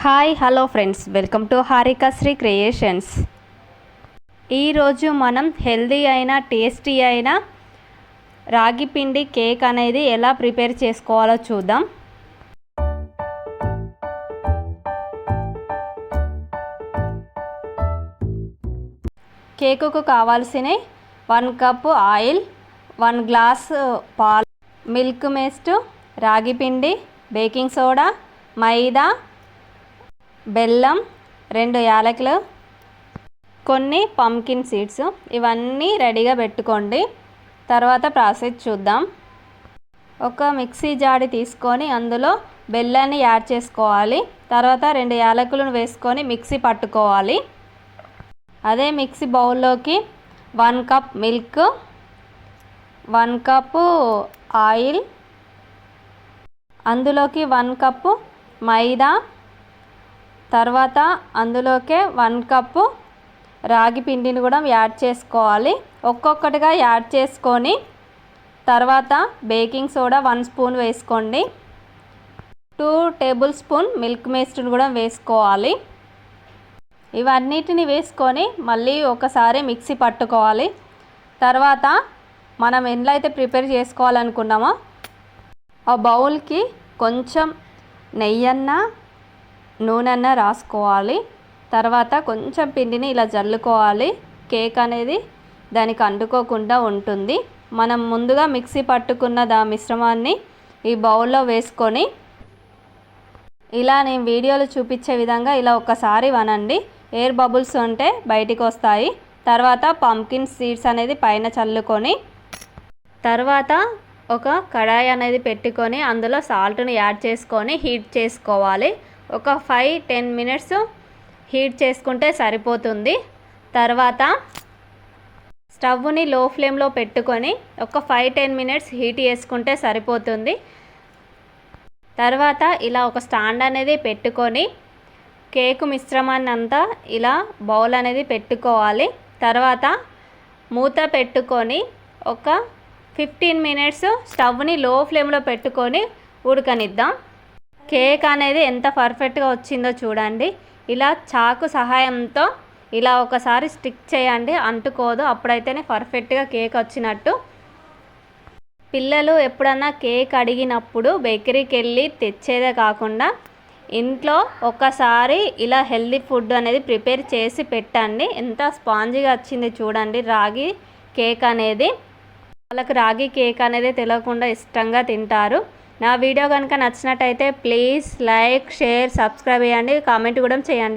Hi hello friends, welcome to Harikasri creations. ఈరోజు మనం healthy అయిన టేస్టీ అయిన రాగి పిండి కేక్ అనేది ఎలా ప్రిపేర్ చేసుకోవాలో చూద్దాం. కేకుకు కావాల్సిన 1 కప్ ఆయిల్, 1 గ్లాస్ పాలు, మిల్క్ మేస్ట్, రాగి పిండి, బేకింగ్ సోడా, మైదా, బెల్లం, 2 యాలకులు, కొన్ని పంకిన్ సీడ్స్, ఇవన్నీ రెడీగా పెట్టుకోండి. తర్వాత ప్రాసెస్ చూద్దాం. ఒక మిక్సీ జాడి తీసుకొని అందులో బెల్లాన్ని యాడ్ చేసుకోవాలి. తర్వాత 2 యాలకులను వేసుకొని మిక్సీ పట్టుకోవాలి. అదే మిక్సీ బౌల్లోకి 1 కప్ మిల్క్, 1 కప్పు ఆయిల్, అందులోకి 1 కప్పు మైదా, తర్వాత అందులోకే 1 కప్పు రాగి పిండిని కూడా యాడ్ చేసుకోవాలి. ఒక్కొక్కటిగా యాడ్ చేసుకొని తర్వాత బేకింగ్ సోడా 1 స్పూన్ వేసుకోండి. 2 టేబుల్ స్పూన్ మిల్క్ మేస్ట్ని కూడా వేసుకోవాలి. ఇవన్నిటిని వేసుకొని మళ్ళీ ఒకసారి మిక్సీ పట్టుకోవాలి. తర్వాత మనం ఎలా అయితే ప్రిపేర్ చేసుకోవాలనుకున్నామో ఆ బౌల్కి కొంచెం నెయ్యన్నా నూనె రాసుకోవాలి. తర్వాత కొంచెం పిండిని ఇలా జల్లుకోవాలి. కేక్ అనేది దానికి అంటుకోకుండా ఉంటుంది. మనం ముందుగా మిక్సీ పట్టుకున్న మిశ్రమాన్ని ఈ బౌల్లో వేసుకొని ఇలా నేను వీడియోలో చూపించే విధంగా ఇలా ఒకసారి వనండి. ఎయిర్ బబుల్స్ ఉంటే బయటికి వస్తాయి. తర్వాత పంకిన్ సీడ్స్ అనేది పైన చల్లుకొని తర్వాత ఒక కడాయి అనేది పెట్టుకొని అందులో సాల్ట్ని యాడ్ చేసుకొని హీట్ చేసుకోవాలి. ఒక 5-10 మినిట్స్ హీట్ చేసుకుంటే సరిపోతుంది. తర్వాత స్టవ్ని లో ఫ్లేమ్లో పెట్టుకొని ఒక 5-10 మినిట్స్ హీట్ చేసుకుంటే సరిపోతుంది. తర్వాత ఇలా ఒక స్టాండ్ అనేది పెట్టుకొని కేకు మిశ్రమాన్ని అంతా ఇలా బౌల్ అనేది పెట్టుకోవాలి. తర్వాత మూత పెట్టుకొని ఒక 15 మినిట్స్ స్టవ్ని లో ఫ్లేమ్లో పెట్టుకొని ఉడకనిద్దాం. కేక్ అనేది ఎంత పర్ఫెక్ట్గా వచ్చిందో చూడండి. ఇలా చాకు సహాయంతో ఇలా ఒకసారి స్టిక్ చేయండి, అంటుకోదు. అప్పుడైతేనే పర్ఫెక్ట్గా కేక్ వచ్చినట్టు. పిల్లలు ఎప్పుడన్నా కేక్ అడిగినప్పుడు బేకరీకి వెళ్ళి తెచ్చేదే కాకుండా ఇంట్లో ఒకసారి ఇలా హెల్దీ ఫుడ్ అనేది ప్రిపేర్ చేసి పెట్టండి. ఎంత స్పాంజీగా వచ్చింది చూడండి రాగి కేక్ అనేది. వాళ్ళకి రాగి కేక్ అనేది తెలియకుండా ఇష్టంగా తింటారు. నా వీడియో కనుక నచ్చినట్టయితే ప్లీజ్ లైక్, షేర్, సబ్స్క్రైబ్ చేయండి. కామెంట్ కూడా చేయండి.